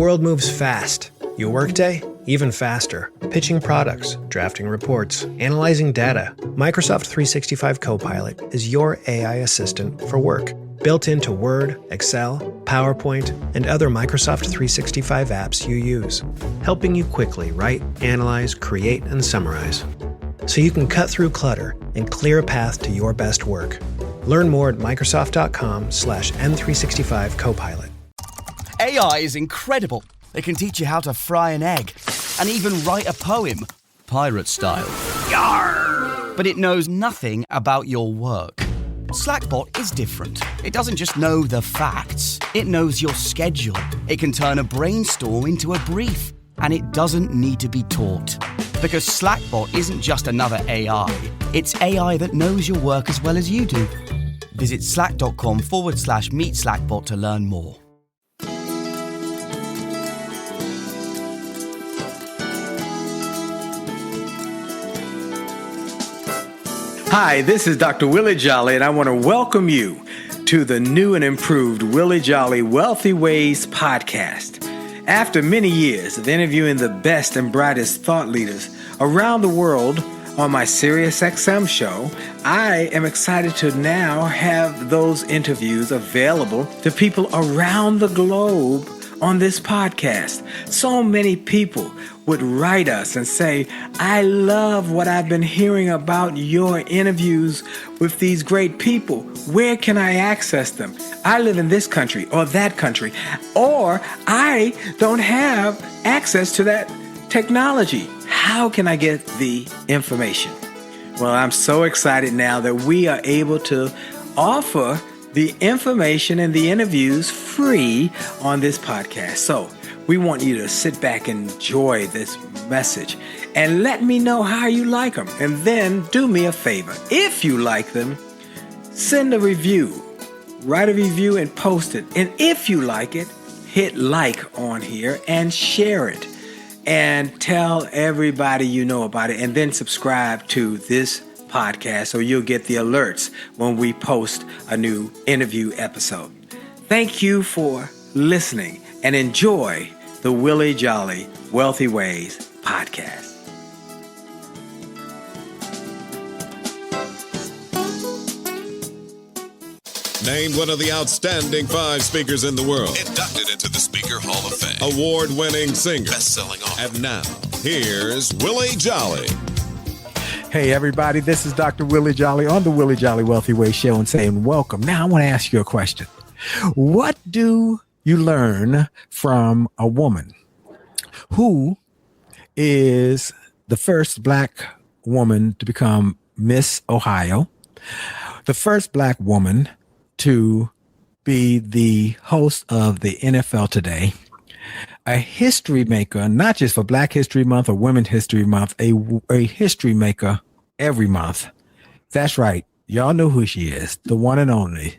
world moves fast. Your workday, even faster. Pitching products, drafting reports, analyzing data. Microsoft 365 Copilot is your AI assistant for work. Built into Word, Excel, PowerPoint, and other Microsoft 365 apps you use. Helping you quickly write, analyze, create, and summarize. So you can cut through clutter and clear a path to your best work. Learn more at Microsoft.com/M365 Copilot. AI is incredible. It can teach you how to fry an egg and even write a poem, pirate style. Yarr! But it knows nothing about your work. Slackbot is different. It doesn't just know the facts. It knows your schedule. It can turn a brainstorm into a brief. And it doesn't need to be taught. Because Slackbot isn't just another AI. It's AI that knows your work as well as you do. Visit slack.com/meet Slackbot to learn more. Hi, this is Dr. Willie Jolley, and I want to welcome you to the new and improved Willie Jolley Wealthy Ways podcast. After many years of interviewing the best and brightest thought leaders around the world on my SiriusXM show, I am excited to now have those interviews available to people around the globe on this podcast. So many people would write us and say, I love what I've been hearing about your interviews with these great people. Where can I access them? I live in this country or that country, or I don't have access to that technology. How can I get the information? Well, I'm so excited now that we are able to offer the information and the interviews free on this podcast. So we want you to sit back and enjoy this message and let me know how you like them. And then do me a favor. If you like them, send a review, write a review and post it. And if you like it, hit like on here and share it and tell everybody you know about it, and then subscribe to this podcast so you'll get the alerts when we post a new interview episode. Thank you for listening and enjoy the Willie Jolley Wealthy Ways podcast. Named one of the outstanding 5 speakers in the world. Inducted into the Speaker Hall of Fame. Award-winning singer. Best-selling author. And now, here's Willie Jolley. Hey everybody, this is Dr. Willie Jolley on the Willie Jolley Wealthy Way Show and saying welcome. Now I want to ask you a question. What do you learn from a woman who is the first Black woman to become Miss Ohio, the first Black woman to be the host of the NFL Today, a history maker, not just for Black History Month or Women's History Month, a history maker every month. That's right. Y'all know who she is. The one and only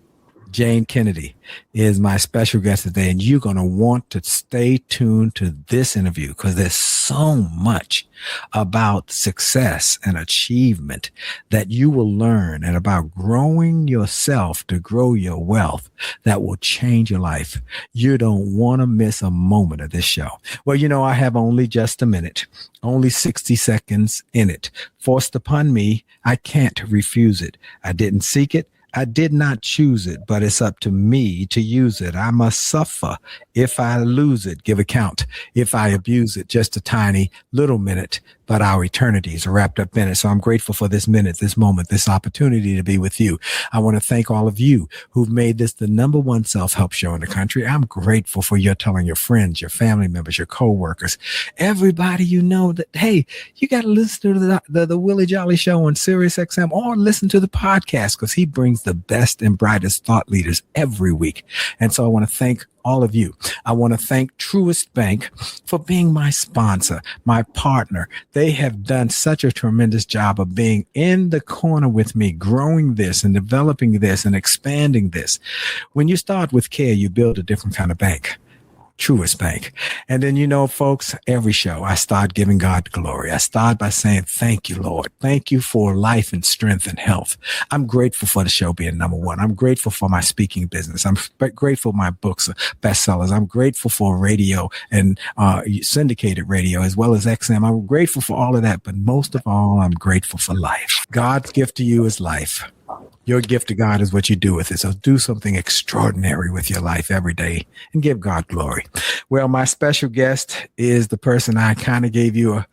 Jayne Kennedy is my special guest today. And you're going to want to stay tuned to this interview because there's so much about success and achievement that you will learn, and about growing yourself to grow your wealth that will change your life. You don't want to miss a moment of this show. Well, you know, I have only just a minute, only 60 seconds in it. Forced upon me, I can't refuse it. I didn't seek it. I did not choose it, but it's up to me to use it. I must suffer if I lose it, give account. If I abuse it, just a tiny little minute, but our eternities are wrapped up in it. So I'm grateful for this minute, this moment, this opportunity to be with you. I want to thank all of you who've made this the #1 self-help show in the country. I'm grateful for your telling your friends, your family members, your co-workers, everybody you know that, hey, you got to listen to the Willie Jolley Show on SiriusXM, or listen to the podcast because he brings the best and brightest thought leaders every week. And so I want to thank all of you. I want to thank Truist Bank for being my sponsor, my partner. They have done such a tremendous job of being in the corner with me, growing this and developing this and expanding this. When you start with care, you build a different kind of bank. Truist Bank. And then, folks, every show I start giving God glory. I start by saying, thank you, Lord. Thank you for life and strength and health. I'm grateful for the show being number one. I'm grateful for my speaking business. I'm grateful my books are bestsellers. I'm grateful for radio and syndicated radio as well as XM. I'm grateful for all of that. But most of all, I'm grateful for life. God's gift to you is life. Your gift to God is what you do with it. So do something extraordinary with your life every day and give God glory. Well, my special guest is the person I kind of gave you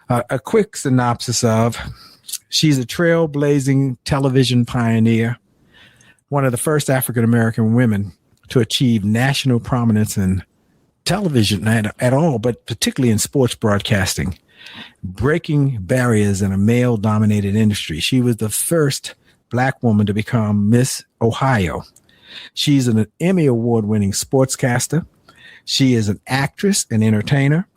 a quick synopsis of. She's a trailblazing television pioneer, one of the first African-American women to achieve national prominence in television at all, but particularly in sports broadcasting, breaking barriers in a male-dominated industry. She was the first Black woman to become Miss Ohio. She's an Emmy award-winning sportscaster. She is an actress and entertainer,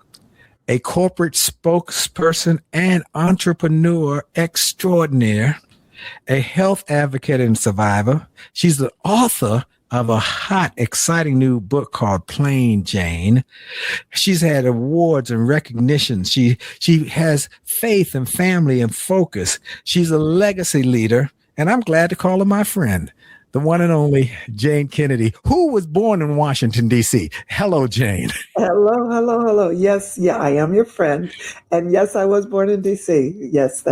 a corporate spokesperson and entrepreneur extraordinaire, a health advocate and survivor. She's the author of a hot, exciting new book called Plain Jane. She's had awards and recognitions. She has faith and family and focus. She's a legacy leader. And I'm glad to call her my friend, the one and only Jayne Kennedy, who was born in Washington, D.C. Hello, Jayne. Hello. Yes, I am your friend. And yes, I was born in D.C. Yes,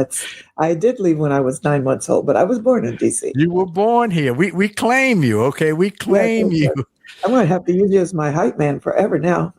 I did leave when I was 9 months old, but I was born in D.C. You were born here. We claim you, okay? We claim you. I'm going to have to use you as my hype man forever now.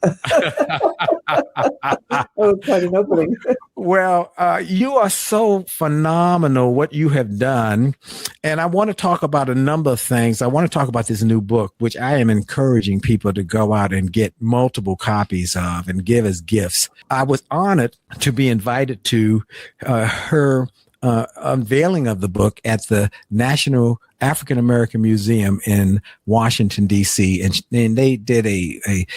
Oh, quite an opening. Well, you are so phenomenal what you have done. And I want to talk about a number of things. I want to talk about this new book, which I am encouraging people to go out and get multiple copies of and give as gifts. I was honored to be invited to her unveiling of the book at the National African American Museum in Washington, D.C. And they did a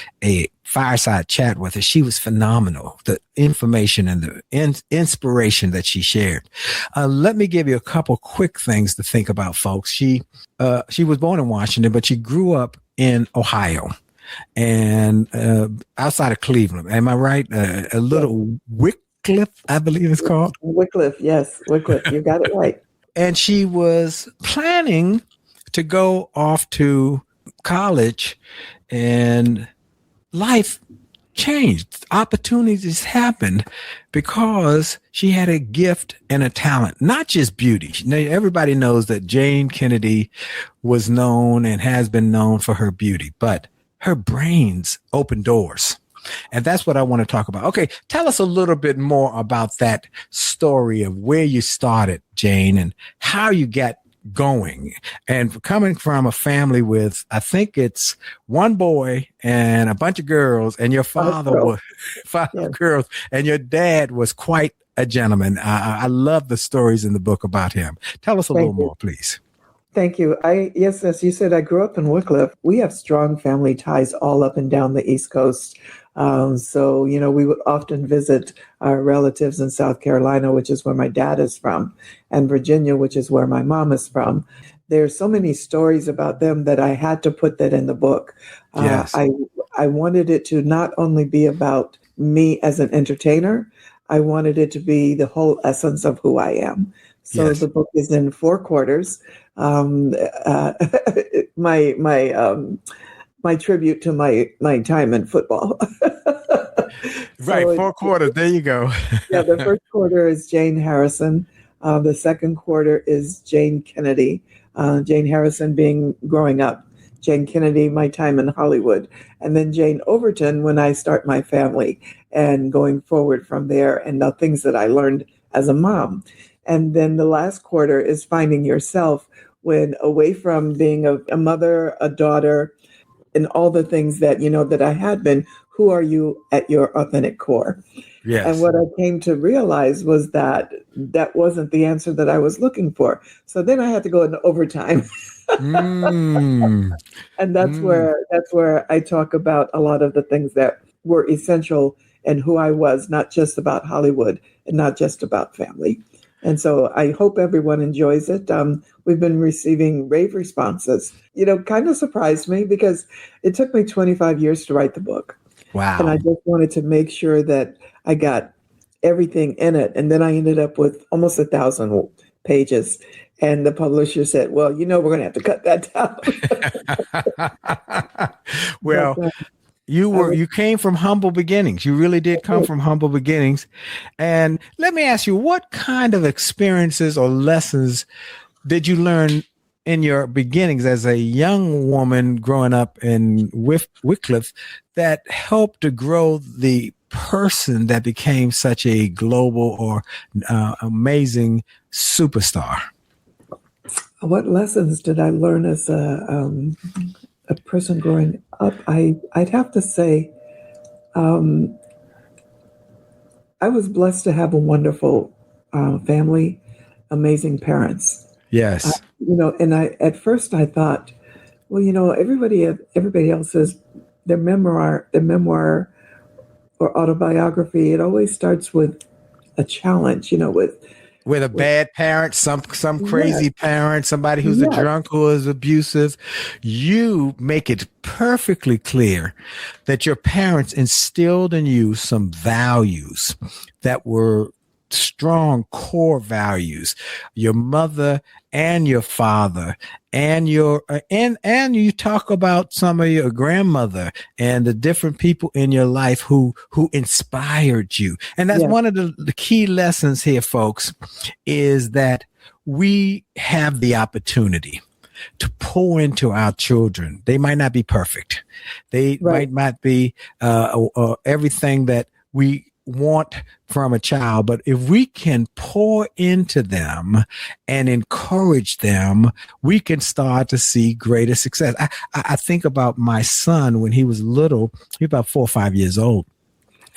fireside chat with her. She was phenomenal. The information and the inspiration that she shared. Let me give you a couple quick things to think about, folks. She was born in Washington, but she grew up in Ohio and outside of Cleveland. Am I right? A little Wycliffe, I believe it's called. Wycliffe, yes. Wycliffe, you got it right. And she was planning to go off to college, and life changed. Opportunities happened because she had a gift and a talent, not just beauty. Everybody knows that Jayne Kennedy was known and has been known for her beauty, but her brains opened doors. And that's what I want to talk about. Okay, tell us a little bit more about that story of where you started, Jayne, and how you got going. And coming from a family with, I think it's one boy and a bunch of girls, and your father was five girls, and your dad was quite a gentleman. I love the stories in the book about him. Tell us a little more, please. Thank you. Yes, as you said, I grew up in Wycliffe. We have strong family ties all up and down the East Coast. So, we would often visit our relatives in South Carolina, which is where my dad is from, and Virginia, which is where my mom is from. There's so many stories about them that I had to put that in the book. Yes. I wanted it to not only be about me as an entertainer, I wanted it to be the whole essence of who I am. So The book is in 4 quarters. My tribute to my time in football. Right, 4 quarters. There you go. Yeah, the first quarter is Jane Harrison. The second quarter is Jayne Kennedy. Jane Harrison being growing up. Jayne Kennedy, my time in Hollywood. And then Jane Overton when I start my family and going forward from there and the things that I learned as a mom. And then the last quarter is finding yourself when away from being a mother, a daughter, and all the things that, that I had been, who are you at your authentic core? Yes. And what I came to realize was that wasn't the answer that I was looking for. So then I had to go into overtime. And that's where I talk about a lot of the things that were essential in who I was, not just about Hollywood and not just about family. And so I hope everyone enjoys it. We've been receiving rave responses. Kind of surprised me because it took me 25 years to write the book. Wow. And I just wanted to make sure that I got everything in it. And then I ended up with almost 1,000 pages. And the publisher said, well, we're going to have to cut that down. Well, But, you came from humble beginnings. You really did come from humble beginnings. And let me ask you, what kind of experiences or lessons did you learn in your beginnings as a young woman growing up in Wycliffe that helped to grow the person that became such a global or amazing superstar? What lessons did I learn as a person growing up? I'd have to say I was blessed to have a wonderful family, amazing parents. Yes. And at first I thought, well, everybody else says their memoir or autobiography, it always starts with a challenge, with a bad parent, some crazy parent, somebody who's a drunk, who is abusive. You make it perfectly clear that your parents instilled in you some values that were strong core values. Your mother and your father and your and you talk about some of your grandmother and the different people in your life who inspired you. And that's one of the key lessons here, folks, is that we have the opportunity to pour into our children. They might not be perfect. They might not be everything that we want from a child, but if we can pour into them and encourage them, we can start to see greater success. I think about my son when he was little. He was about 4 or 5 years old.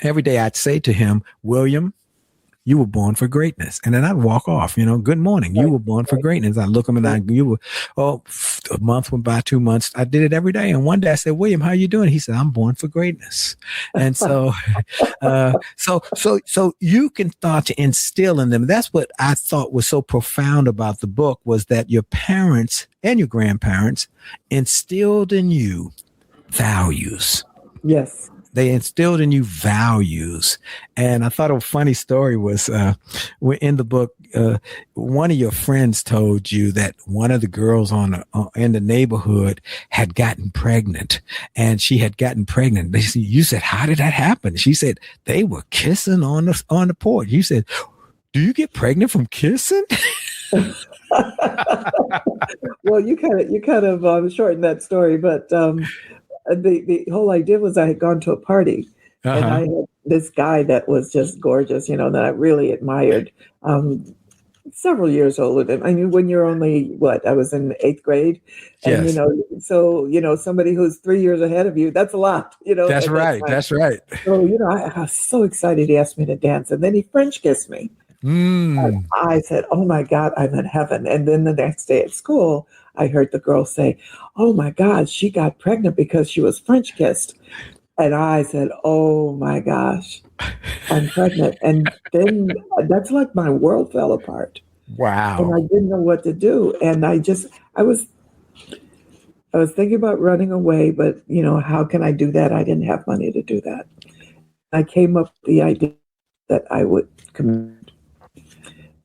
Every day I'd say to him, William, you were born for greatness. And then I'd walk off, good morning. You were born for greatness. I look him and a month went by, 2 months. I did it every day. And one day I said, William, how you doing? He said, I'm born for greatness. And so, so you can start to instill in them. That's what I thought was so profound about the book, was that your parents and your grandparents instilled in you values. Yes. They instilled in you values. And I thought a funny story was in the book, one of your friends told you that one of the girls in the neighborhood had gotten pregnant, and she had gotten pregnant. You said, how did that happen? She said, they were kissing on the porch. You said, do you get pregnant from kissing? Well, you kind of shortened that story, but the whole idea was I had gone to a party and I had this guy that was just gorgeous, that I really admired, several years older than, I mean, when you're only, I was in 8th grade. And, so, somebody who's 3 years ahead of you, that's a lot, That's right. That's right. So, I was so excited he asked me to dance, and then he French kissed me. And I said, oh my God, I'm in heaven. And then the next day at school, I heard the girl say, oh my God, she got pregnant because she was French kissed. And I said, oh my gosh, I'm pregnant. And then that's like my world fell apart. Wow. And I didn't know what to do. And I was thinking about running away, but how can I do that? I didn't have money to do that. I came up with the idea that I would commit.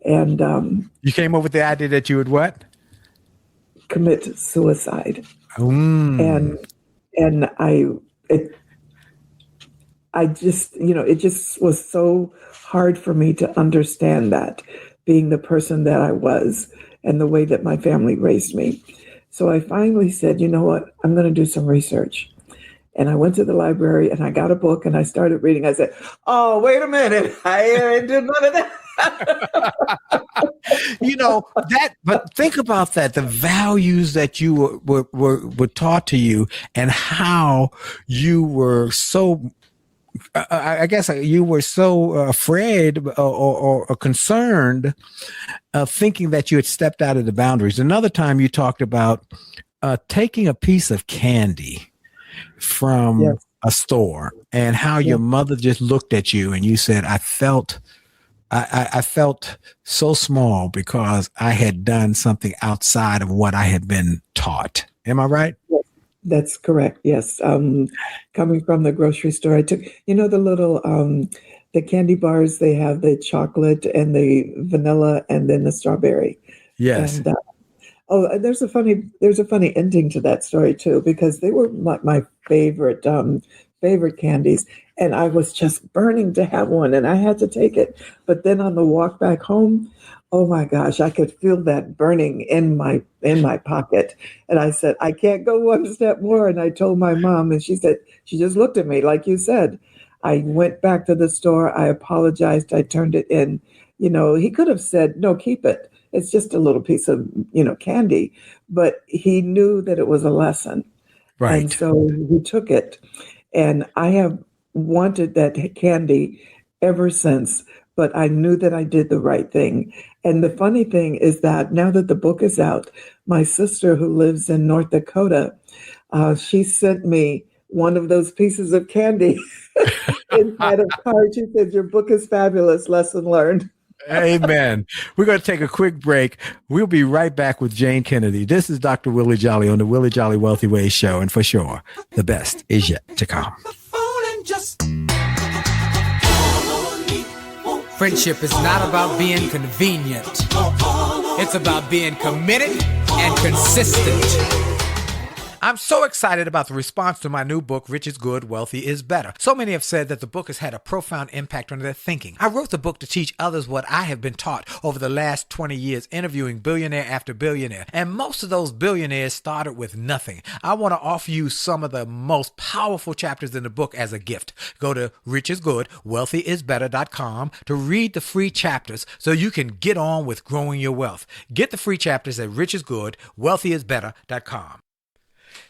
And you came up with the idea that you would what? Commit suicide. And I just, it just was so hard for me to understand that, being the person that I was and the way that my family raised me. So I finally said, you know what, I'm going to do some research. And I went to the library and I got a book and I started reading. I said, oh, wait a minute. I did none of that. But think about that, the values that you were taught to you and how you were so, I guess you were so afraid or concerned of thinking that you had stepped out of the boundaries. Another time you talked about taking a piece of candy from a store and how your mother just looked at you and you said, I felt I felt so small because I had done something outside of what I had been taught. Am I right? Yes, that's correct. Yes. Coming from the grocery store, I took, the little, the candy bars, they have the chocolate and the vanilla and then the strawberry. Yes. And there's a funny ending to that story too, because they were my favorite candies, and I was just burning to have one, and I had to take it. But then on the walk back home, oh my gosh, I could feel that burning in my pocket, and I said, I can't go one step more. And I told my mom, and she just looked at me like you said. I went back to the store. I apologized. I turned it in. He could have said, no, keep it. It's just a little piece of, candy. But he knew that it was a lesson. Right. And so he took it. And I have wanted that candy ever since. But I knew that I did the right thing. And the funny thing is that now that the book is out, my sister who lives in North Dakota, she sent me one of those pieces of candy inside a card. She said, your book is fabulous. Lesson learned. Amen. We're going to take a quick break. We'll be right back with Jayne Kennedy. This is Dr. Willie Jolley on the Willie Jolley Wealthy Way Show. And for sure, the best is yet to come. Friendship is not about being convenient. It's about being committed and consistent. I'm so excited about the response to my new book, Rich is Good, Wealthy is Better. So many have said that the book has had a profound impact on their thinking. I wrote the book to teach others what I have been taught over the last 20 years, interviewing billionaire after billionaire. And most of those billionaires started with nothing. I want to offer you some of the most powerful chapters in the book as a gift. Go to richisgoodwealthyisbetter.com to read the free chapters so you can get on with growing your wealth. Get the free chapters at richisgoodwealthyisbetter.com.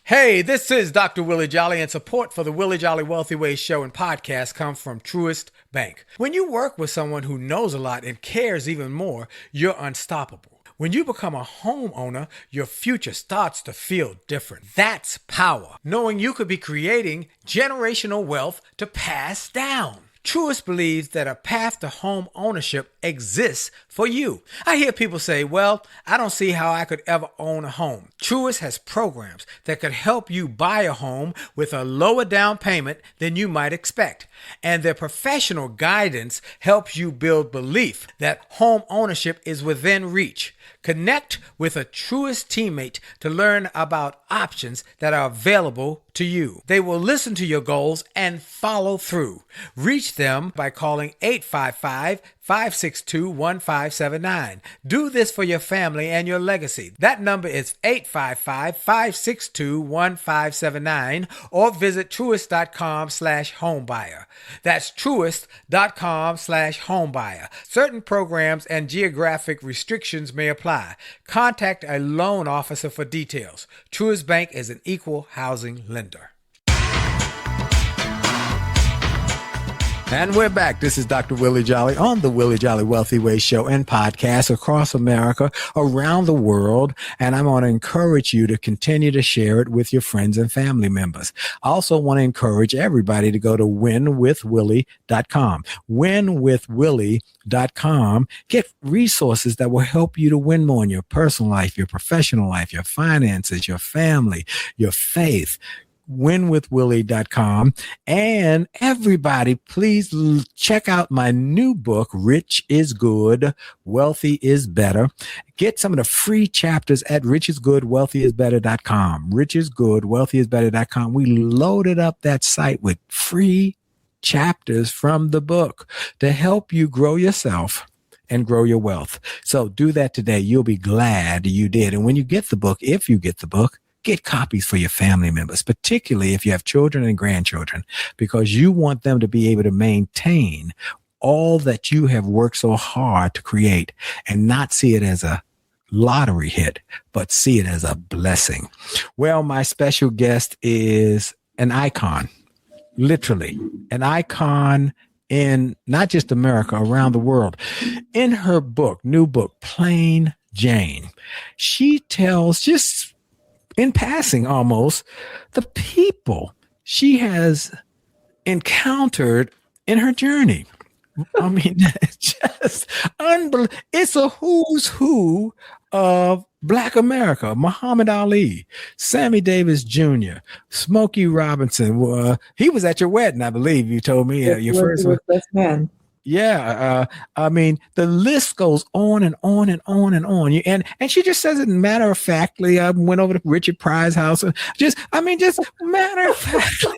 Hey, this is Dr. Willie Jolley, and support for the Willie Jolley Wealthy Way show and podcast comes from Truist Bank. When you work with someone who knows a lot and cares even more, you're unstoppable. When you become a homeowner, your future starts to feel different. That's power, knowing you could be creating generational wealth to pass down. Truist believes that a path to home ownership exists for you. I hear people say, well, I don't see how I could ever own a home. Truist has programs that could help you buy a home with a lower down payment than you might expect. And their professional guidance helps you build belief that home ownership is within reach. Connect with a Truist teammate to learn about options that are available to you. They will listen to your goals and follow through. Reach them by calling 855-562-1579. Do this for your family and your legacy. That number is 855-562-1579 or visit truist.com/homebuyer. That's truist.com/homebuyer. Certain programs and geographic restrictions may apply. Contact a loan officer for details. Truist Bank is an equal housing lender. And we're back. This is Dr. Willie Jolley on the Willie Jolley Wealthy Way show and podcast across America, around the world. And I want to encourage you to continue to share it with your friends and family members. I also want to encourage everybody to go to winwithwillie.com. Winwithwillie.com. Get resources that will help you to win more in your personal life, your professional life, your finances, your family, your faith. winwithwillie.com. And everybody, please check out my new book, Rich is Good, Wealthy is Better. Get some of the free chapters at richisgoodwealthyisbetter.com. richisgoodwealthyisbetter.com. We loaded up that site with free chapters from the book to help you grow yourself and grow your wealth. So do that today. You'll be glad you did. And when you get the book, if you get the book, get copies for your family members, particularly if you have children and grandchildren, because you want them to be able to maintain all that you have worked so hard to create and not see it as a lottery hit, but see it as a blessing. Well, my special guest is an icon, literally an icon in not just America, around the world. In her book, new book, Plain Jane, she tells, just in passing almost, the people she has encountered in her journey. I mean, just unbelievable. It's a who's who of Black America. Muhammad Ali, Sammy Davis Jr., Smokey Robinson. He was at your wedding, I believe. You told me your first one. Best man. Yeah, I mean, the list goes on and on and on and on. And she just says it matter of factly. I went over to Richard Pryor's house and just matter of factly.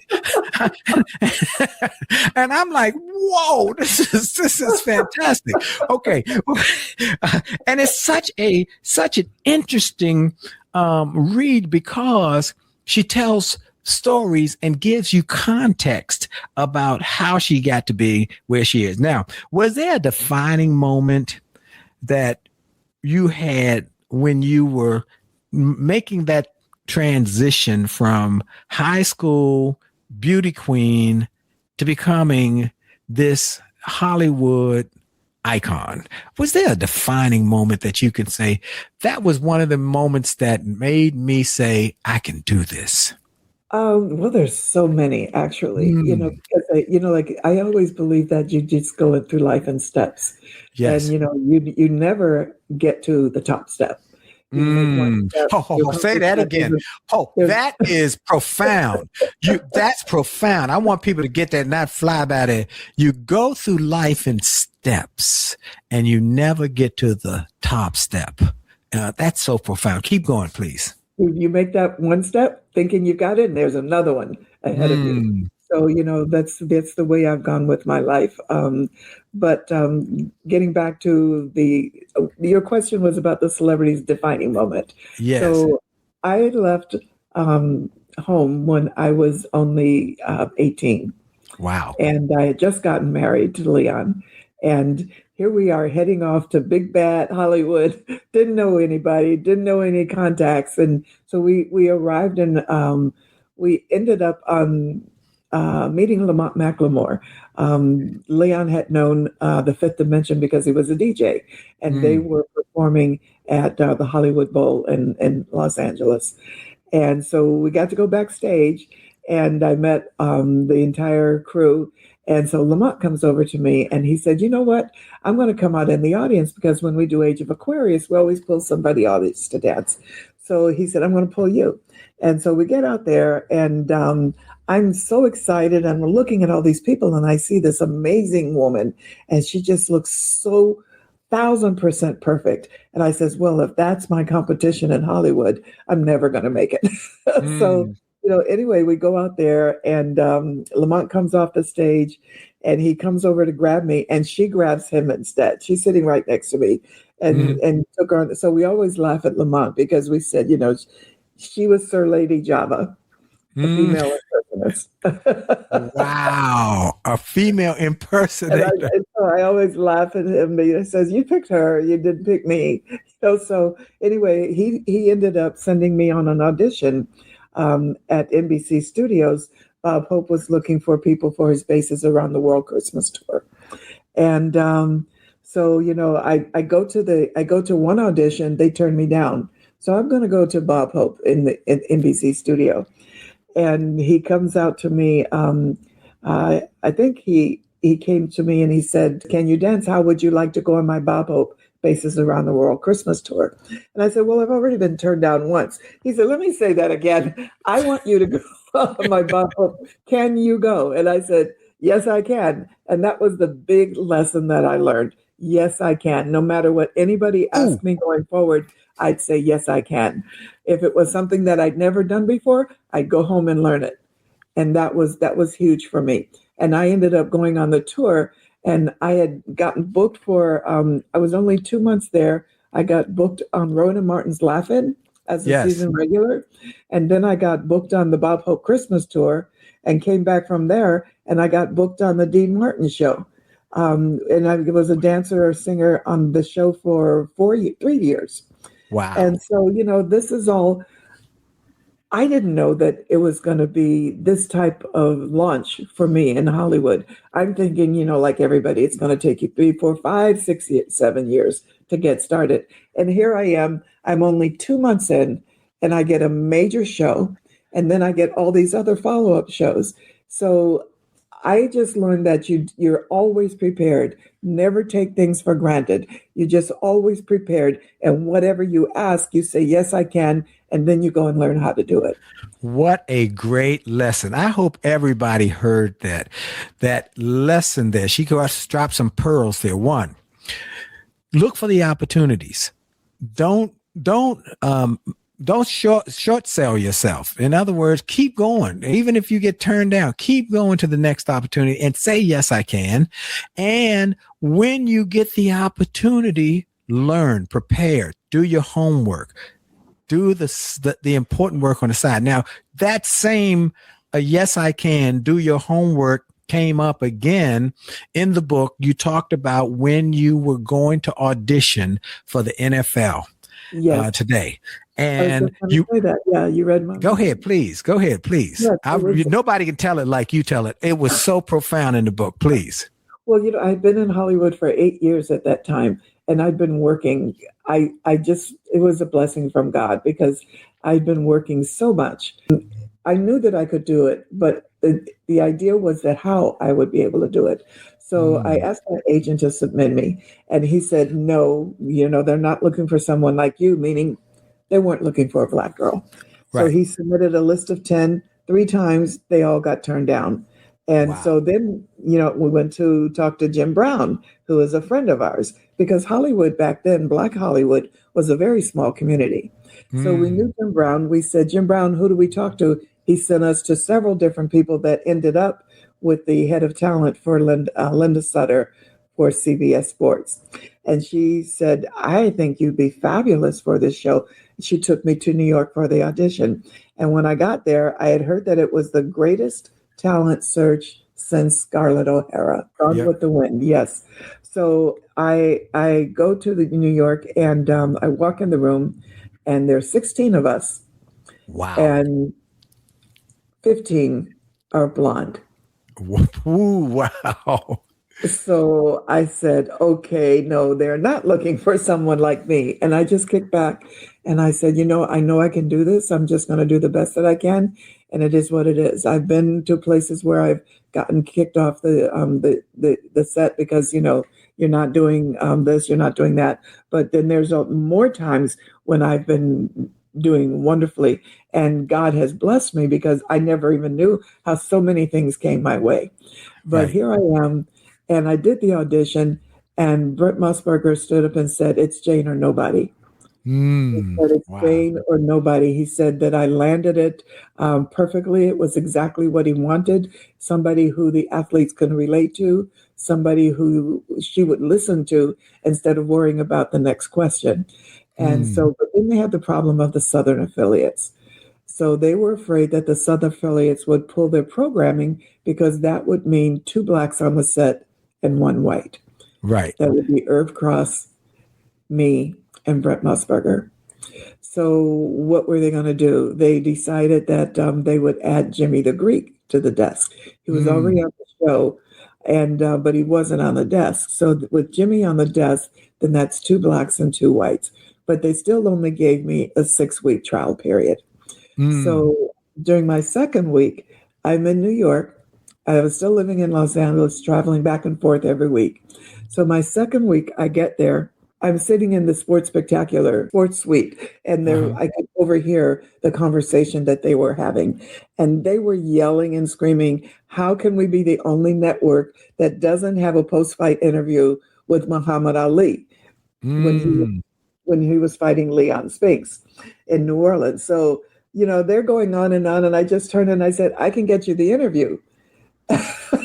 And I'm like, whoa, this is fantastic. Okay, and it's such an interesting read because she tells stories and gives you context about how she got to be where she is now. Was there a defining moment that you had when you were making that transition from high school beauty queen to becoming this Hollywood icon? Was there a defining moment that you can say that was one of the moments that made me say, I can do this? Well, there's so many actually, because I always believe that you just go through life in steps. Yes. And, you never get to the top step. You make one step, say that again. That is profound. That's profound. I want people to get that, not fly by there. You go through life in steps and you never get to the top step. That's so profound. Keep going, please. You make that one step thinking you got it, and there's another one ahead of you. So, that's the way I've gone with my life. But getting back to your question was about the celebrity's defining moment. Yes. So I had left home when I was only 18. Wow. And I had just gotten married to Leon. And here we are heading off to big bad Hollywood. Didn't know anybody, didn't know any contacts. And so we arrived and we ended up meeting Lamont McLemore. Leon had known the Fifth Dimension because he was a DJ, and they were performing at the Hollywood Bowl in Los Angeles. And so we got to go backstage, and I met the entire crew. And so Lamont comes over to me and he said, you know what? I'm going to come out in the audience because when we do Age of Aquarius, we always pull somebody audience to dance. So he said, I'm going to pull you. And so we get out there and I'm so excited. And we're looking at all these people and I see this amazing woman and she just looks so 1,000% perfect. And I says, well, if that's my competition in Hollywood, I'm never going to make it. So anyway, we go out there and Lamont comes off the stage and he comes over to grab me and she grabs him instead. She's sitting right next to me and took her. So we always laugh at Lamont because we said, she was Sir Lady Java, a female impersonator. Wow. A female impersonator. So I always laugh at him. He says, you picked her, you didn't pick me. So anyway, he ended up sending me on an audition at NBC Studios. Bob Hope was looking for people for his Bases Around the World Christmas tour. And so, I go to one audition, they turned me down. So I'm going to go to Bob Hope in NBC studio. And he comes out to me. I think he came to me and he said, can you dance? How would you like to go on my Bob Hope Bases Around the World Christmas tour? And I said, well, I've already been turned down once. He said, let me say that again. I want you to go on my Bob Hope. Can you go? And I said, yes, I can. And that was the big lesson that I learned. Yes, I can. No matter what anybody asked me going forward, I'd say, yes, I can. If it was something that I'd never done before, I'd go home and learn it. And that was huge for me. And I ended up going on the tour and I had gotten booked for, I was only 2 months there. I got booked on Rowan Martin's Laugh-In as a season regular. And then I got booked on the Bob Hope Christmas tour and came back from there. And I got booked on the Dean Martin show. And I was a dancer or singer on the show for 3 years. Wow. And so, this is all, I didn't know that it was going to be this type of launch for me in Hollywood. I'm thinking, like everybody, it's going to take you 3, 4, 5, 6, 7 years to get started. And here I am, I'm only 2 months in and I get a major show and then I get all these other follow-up shows. So I just learned that you're always prepared. Never take things for granted. You're just always prepared. And whatever you ask, you say, yes, I can. And then you go and learn how to do it. What a great lesson. I hope everybody heard that lesson there. She could drop some pearls there. One, look for the opportunities. Don't short sell yourself. In other words, keep going. Even if you get turned down, keep going to the next opportunity and say, yes, I can. And when you get the opportunity, learn, prepare, do your homework, do the important work on the side. Now, that same yes, I can, do your homework came up again in the book. You talked about when you were going to audition for the NFL today. And you say that. Yeah, you read my. Go ahead, please. Yes, nobody can tell it like you tell it. It was so profound in the book. Please. Well, I'd been in Hollywood for 8 years at that time, and I'd been working. It was a blessing from God because I'd been working so much. I knew that I could do it, but the idea was that how I would be able to do it. So I asked my agent to submit me, and he said, no, they're not looking for someone like you, meaning they weren't looking for a Black girl. Right. So he submitted a list of 10, 3 times. They all got turned down. And so then, we went to talk to Jim Brown, who is a friend of ours, because Hollywood back then, Black Hollywood, was a very small community. So we knew Jim Brown. We said, Jim Brown, who do we talk to? He sent us to several different people that ended up with the head of talent for Linda Sutter for CBS Sports. And she said, I think you'd be fabulous for this show. She took me to New York for the audition. And when I got there, I had heard that it was the greatest talent search since Scarlett O'Hara. Gone with the Wind, yes. So I go to New York and I walk in the room and there's 16 of us. Wow. And 15 are blonde. Ooh, wow. So I said, okay, no, they're not looking for someone like me. And I just kicked back and I said, I know I can do this. I'm just going to do the best that I can. And it is what it is. I've been to places where I've gotten kicked off the set because, you're not doing this, you're not doing that. But then there's more times when I've been doing wonderfully. And God has blessed me because I never even knew how so many things came my way. But here I am. And I did the audition, and Brett Musburger stood up and said, it's Jayne or nobody. He said, it's Jayne or nobody. He said that I landed it perfectly. It was exactly what he wanted. Somebody who the athletes can relate to, somebody who she would listen to instead of worrying about the next question. And so, but then they had the problem of the Southern affiliates. So they were afraid that the Southern affiliates would pull their programming because that would mean 2 Blacks on the set and 1 white. Right. That would be Irv Cross, me, and Brett Musburger. So what were they going to do? They decided that they would add Jimmy the Greek to the desk. He was already on the show, and but he wasn't on the desk. So with Jimmy on the desk, then that's 2 Blacks and 2 whites. But they still only gave me a 6-week trial period. So during my second week, I'm in New York. I was still living in Los Angeles, traveling back and forth every week. So my second week, I get there. I'm sitting in the sports suite, and there I could overhear the conversation that they were having. And they were yelling and screaming, how can we be the only network that doesn't have a post-fight interview with Muhammad Ali when he was fighting Leon Spinks in New Orleans? So, they're going on, and I just turned and I said, I can get you the interview.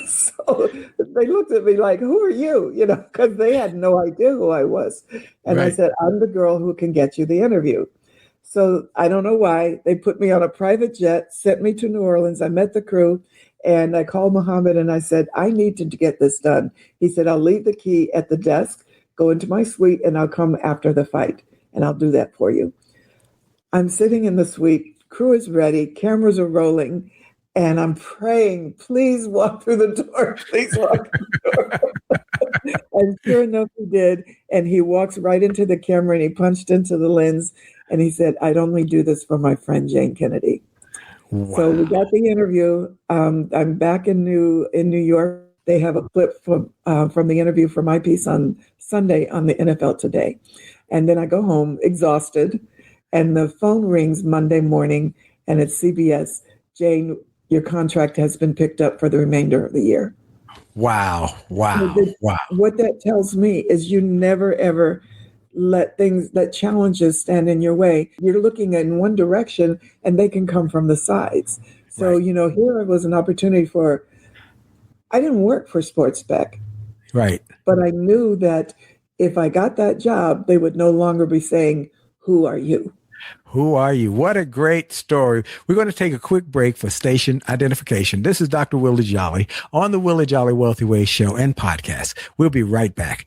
So they looked at me like, who are you? Because they had no idea who I was. And I said, I'm the girl who can get you the interview. So I don't know why. They put me on a private jet, sent me to New Orleans. I met the crew, and I called Muhammad and I said, I need to get this done. He said, I'll leave the key at the desk, go into my suite, and I'll come after the fight, and I'll do that for you. I'm sitting in the suite. Crew is ready. Cameras are rolling. And I'm praying, please walk through the door. Please walk through the door. And sure enough, he did. And he walks right into the camera and he punched into the lens. And he said, I'd only do this for my friend, Jayne Kennedy. Wow. So we got the interview. I'm back in New York. They have a clip from the interview for my piece on Sunday on the NFL Today. And then I go home exhausted, and the phone rings Monday morning, and it's CBS. Jayne, your contract has been picked up for the remainder of the year. Wow. Wow. Wow. What that tells me is you never, ever let challenges stand in your way. You're looking in one direction, and they can come from the sides. So, Right. Here was an opportunity I didn't work for SportsBek. Right. But I knew that if I got that job, they would no longer be saying, "Who are you?" Who are you? What a great story. We're going to take a quick break for station identification. This is Dr. Willie Jolley on the Willie Jolley Wealthy Way Show and podcast. We'll be right back.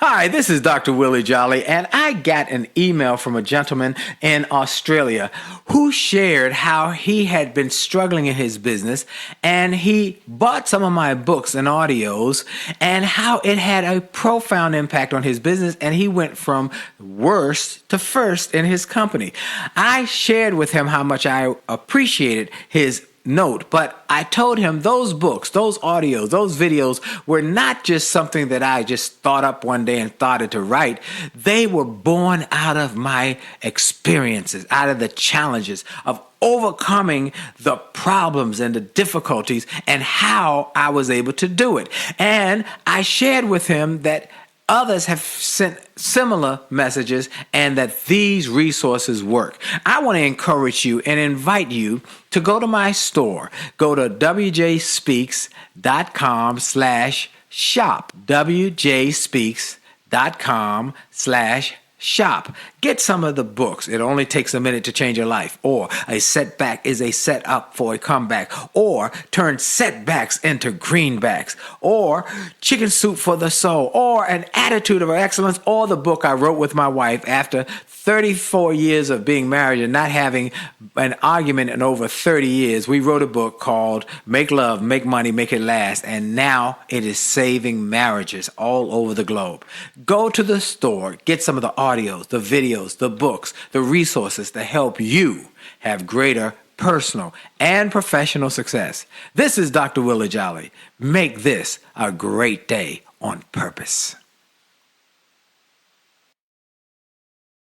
Hi, this is Dr. Willie Jolley, and I got an email from a gentleman in Australia who shared how he had been struggling in his business, and he bought some of my books and audios, and how it had a profound impact on his business, and he went from worst to first in his company. I shared with him how much I appreciated his note, but I told him those books, those audios, those videos were not just something that I just thought up one day and thought to write. They were born out of my experiences, out of the challenges of overcoming the problems and the difficulties and how I was able to do it. And I shared with him that others have sent similar messages and that these resources work. I want to encourage you and invite you to go to my store. Go to wjspeaks.com/shop. wjspeaks.com/shop. Get some of the books. It only takes a minute to change your life. Or a setback is a setup for a comeback. Or turn setbacks into greenbacks. Or chicken soup for the soul. Or an attitude of excellence. Or the book I wrote with my wife after 34 years of being married and not having an argument in over 30 years. We wrote a book called Make Love, Make Money, Make It Last. And now it is saving marriages all over the globe. Go to the store, get some of the audios, the videos, the books, the resources to help you have greater personal and professional success. This is Dr. Willie Jolley. Make this a great day on purpose.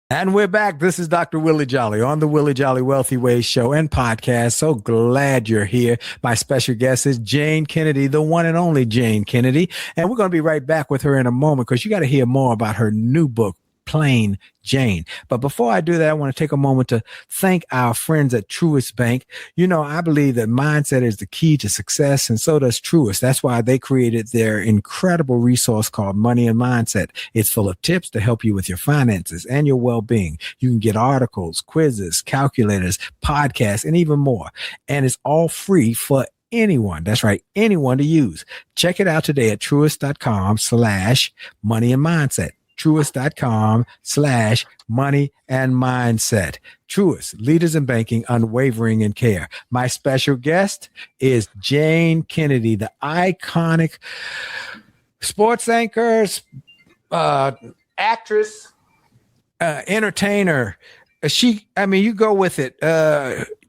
And we're back. This is Dr. Willie Jolley on the Willie Jolley Wealthy Way Show and podcast. So glad you're here. My special guest is Jayne Kennedy, the one and only Jayne Kennedy. And we're going to be right back with her in a moment because you got to hear more about her new book, Plain Jayne. But before I do that, I want to take a moment to thank our friends at Truist Bank. I believe that mindset is the key to success, and so does Truist. That's why they created their incredible resource called Money and Mindset. It's full of tips to help you with your finances and your well-being. You can get articles, quizzes, calculators, podcasts, and even more. And it's all free for anyone. That's right, anyone to use. Check it out today at truist.com/money and mindset. Truist.com/money and mindset. Truist, leaders in banking, unwavering in care. My special guest is Jayne Kennedy, the iconic sports anchor, actress, entertainer. You go with it.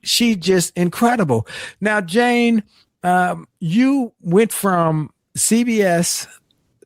She just incredible. Now, Jayne, you went from CBS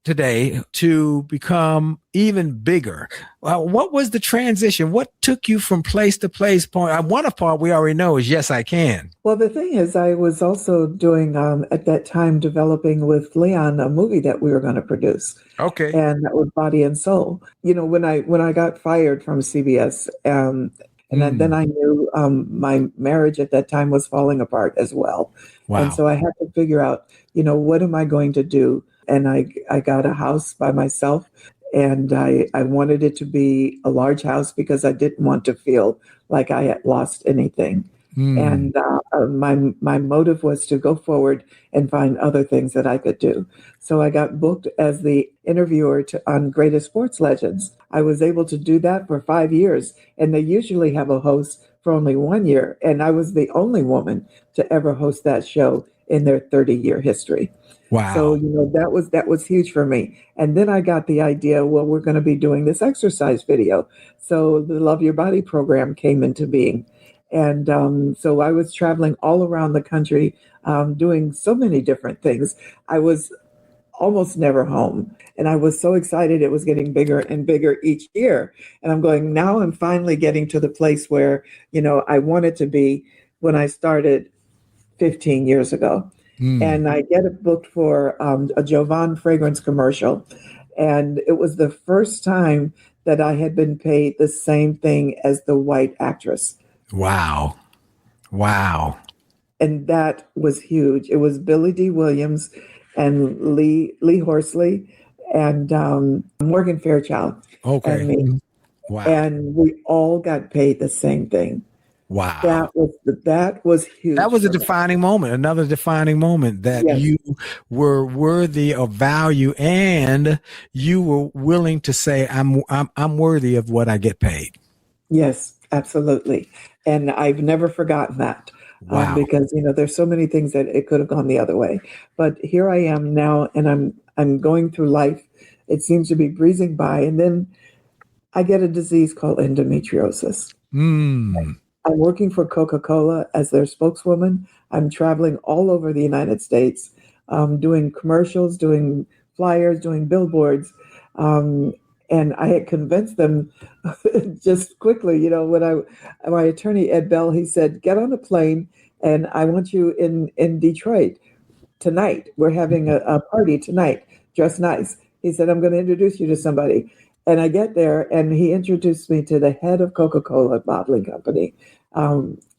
Today to become even bigger. What was the transition? What took you from place to place? One part we already know is Yes, I Can. Well, the thing is, I was also doing, at that time, developing with Leon a movie that we were going to produce. Okay. And that was Body and Soul. When I got fired from CBS, then I knew my marriage at that time was falling apart as well. Wow. And so I had to figure out, what am I going to do? And I got a house by myself, and I wanted it to be a large house because I didn't want to feel like I had lost anything. And my motive was to go forward and find other things that I could do. So I got booked as the interviewer on Greatest Sports Legends. I was able to do that for 5 years, and they usually have a host for only 1 year. And I was the only woman to ever host that show in their 30-year history. Wow. So, that was huge for me. And then I got the idea, well, we're going to be doing this exercise video. So the Love Your Body program came into being. And so I was traveling all around the country, doing so many different things. I was almost never home. And I was so excited it was getting bigger and bigger each year. And I'm going, now I'm finally getting to the place where, I wanted to be when I started 15 years ago. And I get it booked for a Jovan fragrance commercial. And it was the first time that I had been paid the same thing as the white actress. Wow. And that was huge. It was Billy D. Williams and Lee Horsley and Morgan Fairchild and me. Wow. And we all got paid the same thing. Wow. That was huge. That was a defining moment, another defining moment that you were worthy of value and you were willing to say, I'm worthy of what I get paid. Yes, absolutely. And I've never forgotten that. Wow. Because, there's so many things that it could have gone the other way. But here I am now, and I'm going through life. It seems to be breezing by. And then I get a disease called endometriosis. I'm working for Coca-Cola as their spokeswoman. I'm traveling all over the United States, doing commercials, doing flyers, doing billboards. And I had convinced them just quickly, when my attorney, Ed Bell, he said, get on a plane and I want you in Detroit tonight. We're having a party tonight. Dress nice. He said, I'm going to introduce you to somebody. And I get there and he introduced me to the head of Coca-Cola Bottling Company,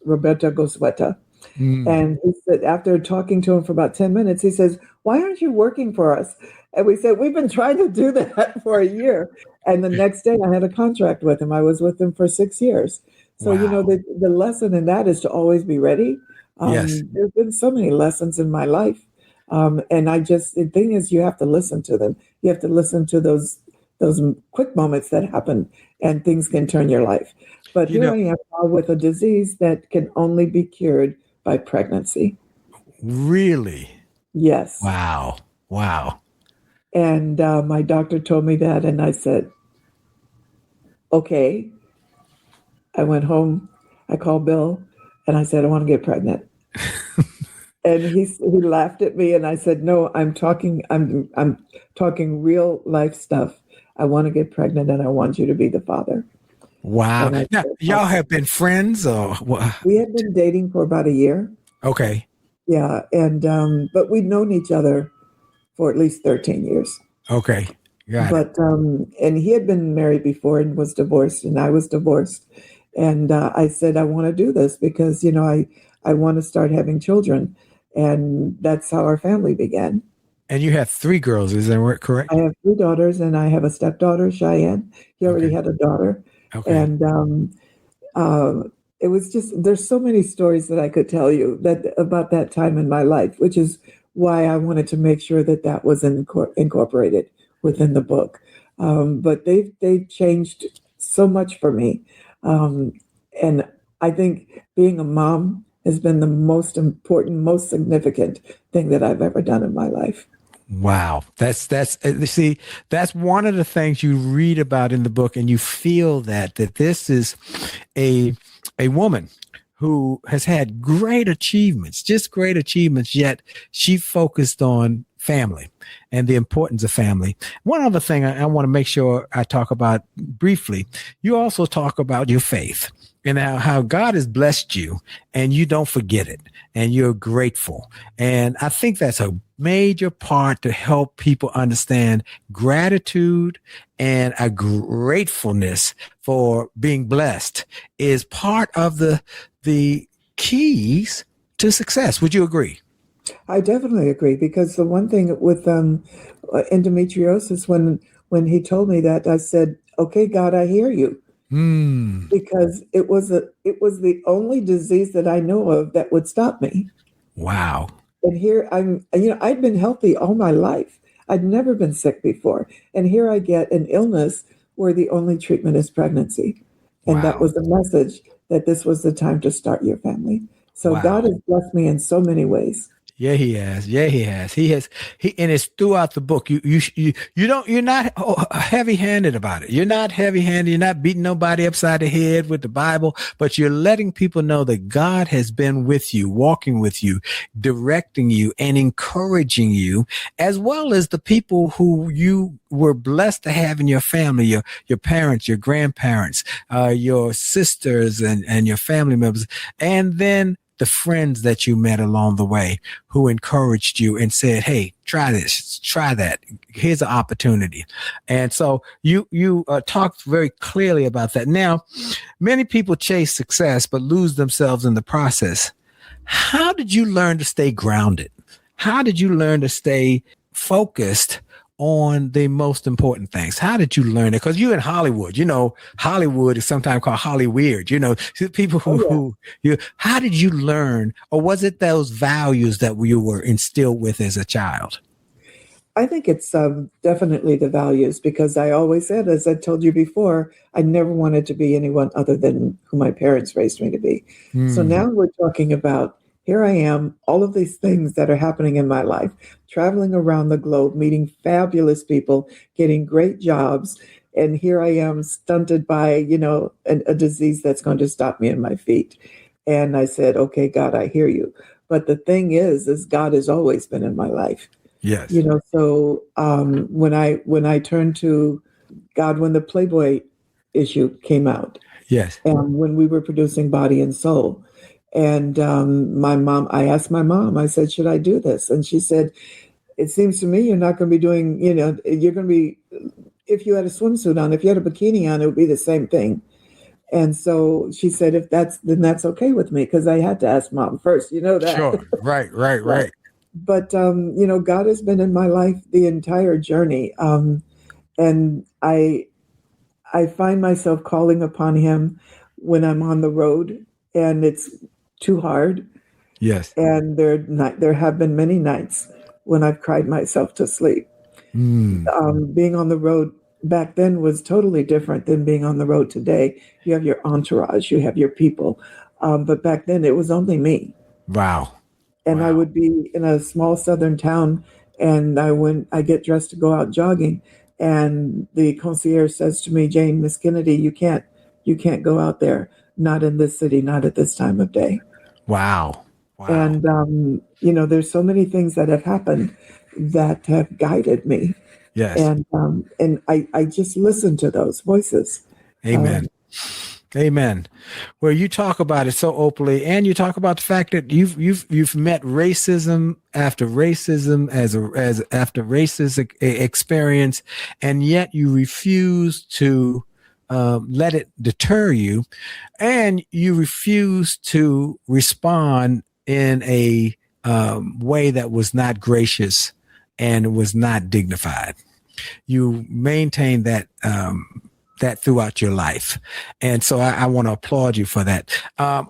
Roberto Gosueta. And he said, after talking to him for about 10 minutes, he says, why aren't you working for us? And we said, we've been trying to do that for a year. And the next day I had a contract with him. I was with him for 6 years. So, the lesson in that is to always be ready. Yes. There's been so many lessons in my life. And the thing is, you have to listen to them. You have to listen to those quick moments that happen and things can turn your life. But here I am now with a disease that can only be cured by pregnancy. Really? Yes. Wow. And my doctor told me that, and I said, okay. I went home, I called Bill, and I said, I want to get pregnant. And he laughed at me, and I said, no, I'm talking real life stuff. I want to get pregnant, and I want you to be the father. Wow. Now, y'all have been friends or what? We had been dating for about a year. Okay. Yeah. And, but we'd known each other for at least 13 years. Okay. Got it. But, and he had been married before and was divorced, and I was divorced. And I said, I want to do this because, I want to start having children. And that's how our family began. And you have 3 girls, is that correct? I have 3 daughters, and I have a stepdaughter, Cheyenne. He already had a daughter. Okay. And it was just, there's so many stories that I could tell you about that time in my life, which is why I wanted to make sure that was incorporated within the book. But they've changed so much for me. And I think being a mom has been the most important, most significant thing that I've ever done in my life. Wow. That's one of the things you read about in the book, and you feel that this is a woman who has had great achievements, yet she focused on family and the importance of family. One other thing I want to make sure I talk about briefly, you also talk about your faith and how God has blessed you and you don't forget it and you're grateful. And I think that's a major part to help people understand gratitude and a gratefulness for being blessed is part of the keys to success. Would you agree? I definitely agree, because the one thing with endometriosis, when he told me that, I said, okay, God, I hear you. Because it was the only disease that I know of that would stop me. Wow. And here I'd been healthy all my life. I'd never been sick before. And here I get an illness where the only treatment is pregnancy. And that was the message, that this was the time to start your family. So God has blessed me in so many ways. Yeah, he has. Yeah, he has. He has. And it's throughout the book. You're not heavy handed about it. You're not heavy handed. You're not beating nobody upside the head with the Bible, but you're letting people know that God has been with you, walking with you, directing you, and encouraging you, as well as the people who you were blessed to have in your family, your parents, your grandparents, your sisters, and your family members, and then the friends that you met along the way who encouraged you and said, hey, try this, try that. Here's an opportunity. And so you talked very clearly about that. Now, many people chase success, but lose themselves in the process. How did you learn to stay grounded? How did you learn to stay focused on the most important things? How did you learn it? Because you're in Hollywood. Hollywood is sometimes called Hollyweird. People how did you learn, or was it those values that you were instilled with as a child? I think it's definitely the values, because I always said, as I told you before, I never wanted to be anyone other than who my parents raised me to be. So now we're talking about, here I am, all of these things that are happening in my life, traveling around the globe, meeting fabulous people, getting great jobs. And here I am stunted by, a disease that's going to stop me in my feet. And I said, okay, God, I hear you. But the thing is God has always been in my life. Yes. So when I turned to God, when the Playboy issue came out, yes, and when we were producing Body and Soul, and I asked my mom, I said, should I do this? And she said, it seems to me you're not going to be doing, you're going to be, if you had a swimsuit on, if you had a bikini on, it would be the same thing. And so she said, then that's okay with me, because I had to ask Mom first, that. Sure. Right. But, God has been in my life the entire journey. And I find myself calling upon him when I'm on the road and it's too hard. Yes. And there have been many nights when I've cried myself to sleep. Being on the road back then was totally different than being on the road today. You have your entourage, you have your people. But back then it was only me. Wow. And I would be in a small southern town, and I get dressed to go out jogging, and the concierge says to me, Jayne, Miss Kennedy, you can't go out there. Not in this city, not at this time of day. Wow. And, there's so many things that have happened that have guided me. Yes. And I just listen to those voices. Amen. Amen. Well, you talk about it so openly, and you talk about the fact that you've met racism after racism after racist experience, and yet you refuse to let it deter you, and you refuse to respond in a way that was not gracious and was not dignified. You maintain that throughout your life. And so I want to applaud you for that.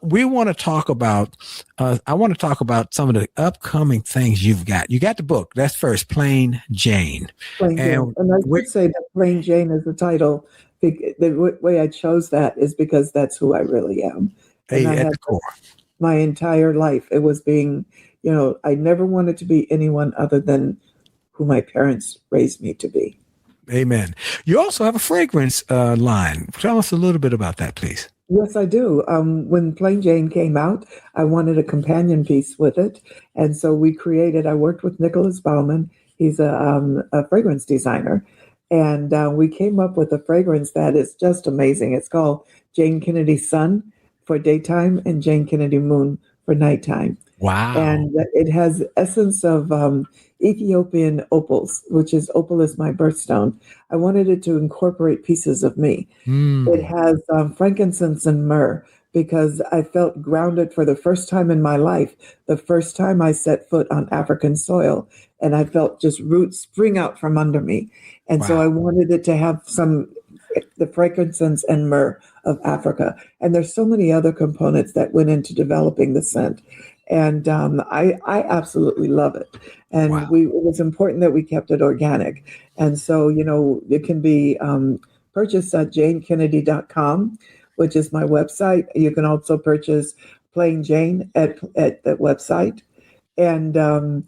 We want to talk about, I want to talk about some of the upcoming things you've got. You got the book. That's first, Plain Jayne. Plain Jayne. And I would say that Plain Jayne is the title. The way I chose that is because that's who I really am. And I had my entire life, it was being, I never wanted to be anyone other than who my parents raised me to be. Amen. You also have a fragrance line. Tell us a little bit about that, please. Yes, I do. When Plain Jayne came out, I wanted a companion piece with it. And so I worked with Nicholas Bauman. He's a fragrance designer. And we came up with a fragrance that is just amazing. It's called Jayne Kennedy Sun for daytime and Jayne Kennedy Moon for nighttime. Wow. And it has essence of Ethiopian opals, which is opal is my birthstone. I wanted it to incorporate pieces of me. It has frankincense and myrrh, because I felt grounded for the first time in my life, the first time I set foot on African soil, and I felt just roots spring out from under me. And so I wanted it to have the frankincense and myrrh of Africa. And there's so many other components that went into developing the scent. And I absolutely love it. And it was important that we kept it organic. And so, it can be purchased at JayneKennedy.com, which is my website. You can also purchase Plain Jayne at that website. And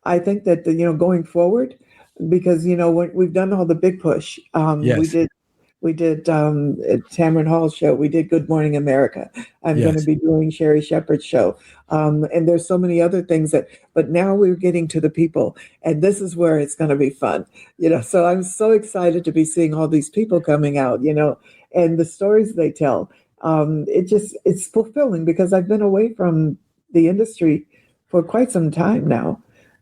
I think that, going forward, because, we've done all the big push. Yes. We did Tamron Hall's show. We did Good Morning America. I'm going to be doing Sherry Shepherd's show. And there's so many other things but now we're getting to the people, and this is where it's going to be fun. So I'm so excited to be seeing all these people coming out, and the stories they tell. It's fulfilling, because I've been away from the industry for quite some time now.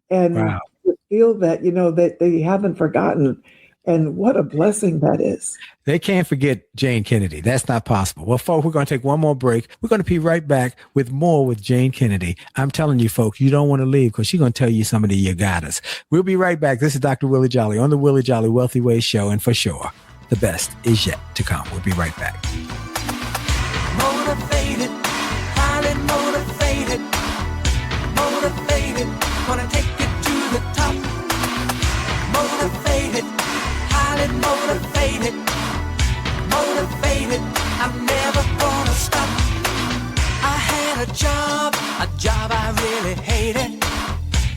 And to feel that, that they haven't forgotten. And what a blessing that is. They can't forget Jayne Kennedy. That's not possible. Well, folks, we're going to take one more break. We're going to be right back with more with Jayne Kennedy. I'm telling you, folks, you don't want to leave, because she's going to tell you some of the you gotas. We'll be right back. This is Dr. Willie Jolley on the Willie Jolley Wealthy Way Show. And for sure, the best is yet to come. We'll be right back. Motivated, highly motivated, gonna take it to the top. Motivated, highly motivated, I'm never gonna stop. I had a job I really hated.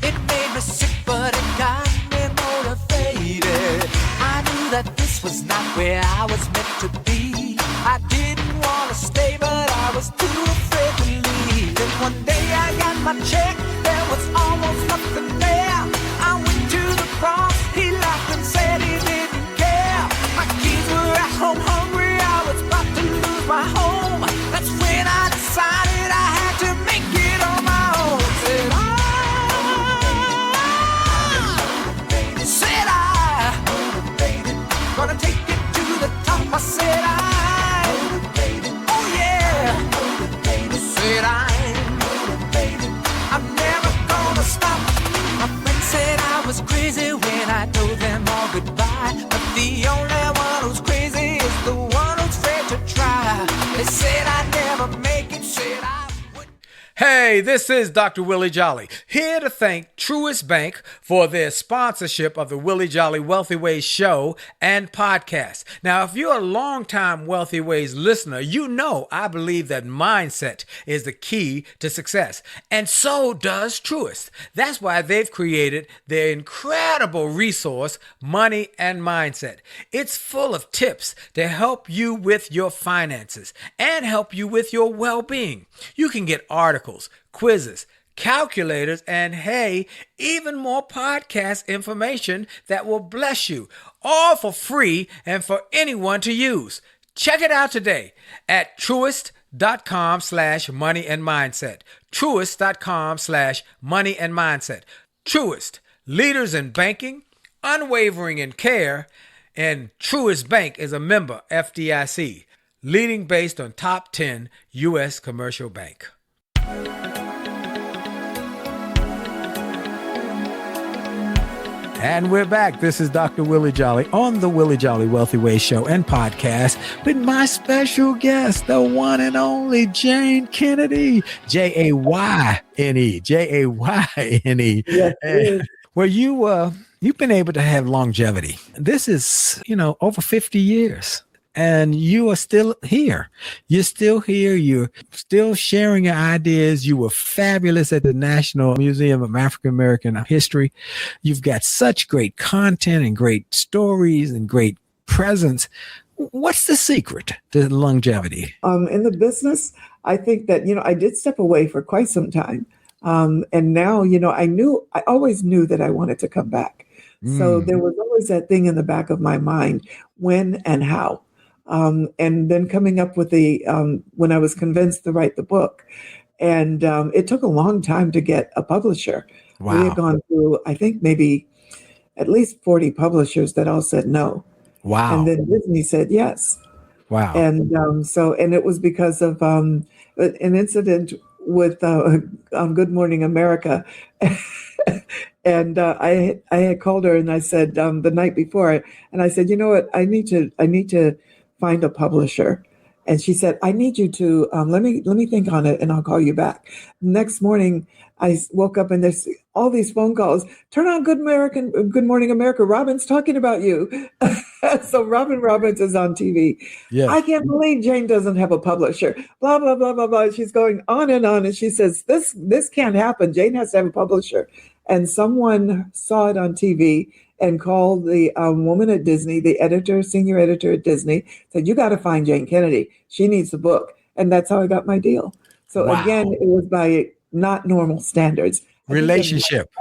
It made me sick, but it got me motivated. I knew that this was not where I was meant to be. I didn't want to stay, but I was too afraid to leave. Then one day I got my check, there was almost nothing there. I went to the boss, he laughed and said he didn't care. My kids were at home hungry, I was about to lose my home. That's when I decided I had to make it on my own. Said I, gonna take it to the top. I said I'm never gonna stop. My friends said I was crazy when I told them all goodbye. But the only one who's crazy is the one who's afraid to try. They said I'd never make it, said I would. Hey, this is Dr. Willie Jolley, here to thank Truist Bank for their sponsorship of the Willie Jolley Wealthy Ways show and podcast. Now, if you're a longtime Wealthy Ways listener, you know I believe that mindset is the key to success, and so does Truist. That's why they've created their incredible resource, Money and Mindset. It's full of tips to help you with your finances and help you with your well-being. You can get articles, quizzes, calculators, and hey, even more podcast information that will bless you, all for free and for anyone to use. Check it out today at truist.com/money and mindset. Truist.com/money and mindset. Truist, leaders in banking, unwavering in care, and Truist Bank is a member FDIC, leading based on top 10 U.S. commercial bank. And we're back. This is Dr. Willie Jolley on the Willie Jolley Wealthy Way Show and podcast with my special guest, the one and only Jayne Kennedy. Jayne. Jayne. Yes, well, you've been able to have longevity. This is, over 50 years. And you are still here. You're still here. You're still sharing your ideas. You were fabulous at the National Museum of African American History. You've got such great content and great stories and great presence. What's the secret to longevity? In the business, I think that, I did step away for quite some time. And now, I always knew that I wanted to come back. So there was always that thing in the back of my mind, when and how. And then coming up with when I was convinced to write the book. And it took a long time to get a publisher. Wow. We had gone through, I think, maybe at least 40 publishers that all said no. Wow. And then Disney said yes. Wow. And and it was because of an incident with Good Morning America. And I had called her and I said the night before, and I said, you know what, I need to find a publisher. And she said, I need you to let me think on it, and I'll call you back. Next morning, I woke up and there's all these phone calls. Turn on Good Morning America. Robin's talking about you. So Robin Roberts is on TV. Yes. I can't believe Jayne doesn't have a publisher. Blah, blah, blah, blah, blah. She's going on. And she says, this can't happen. Jayne has to have a publisher. And someone saw it on TV and called the woman at Disney, the senior editor at Disney, said, you got to find Jayne Kennedy. She needs the book. And that's how I got my deal. So again, it was by not normal standards. Relationships.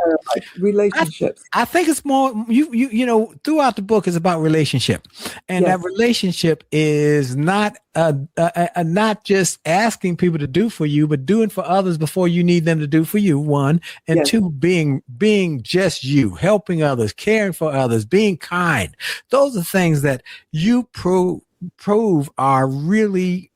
I think it's more you know, throughout the book is about relationship, and that relationship is not not just asking people to do for you, but doing for others before you need them to do for you. One, and two, being just you, helping others, caring for others, being kind. Those are things that you prove are really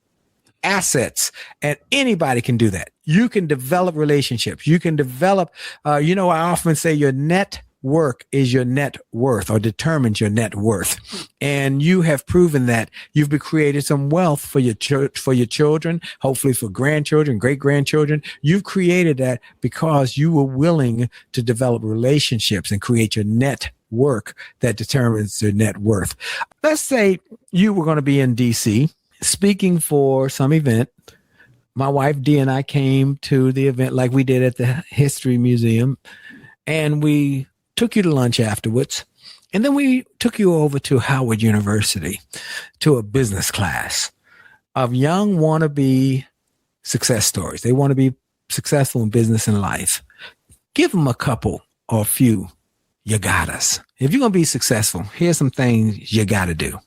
assets, and anybody can do that. You can develop relationships. You can develop, I often say your net work is your net worth, or determines your net worth. And you have proven that. You've created some wealth for your children, hopefully for grandchildren, great grandchildren. You've created that because you were willing to develop relationships and create your net work that determines your net worth. Let's say you were going to be in DC speaking for some event. My wife Dee and I came to the event like we did at the History Museum, and we took you to lunch afterwards. And then we took you over to Howard University to a business class of young wannabe success stories. They want to be successful in business and life. Give them a couple or a few you got us. If you're going to be successful, here's some things you got to do.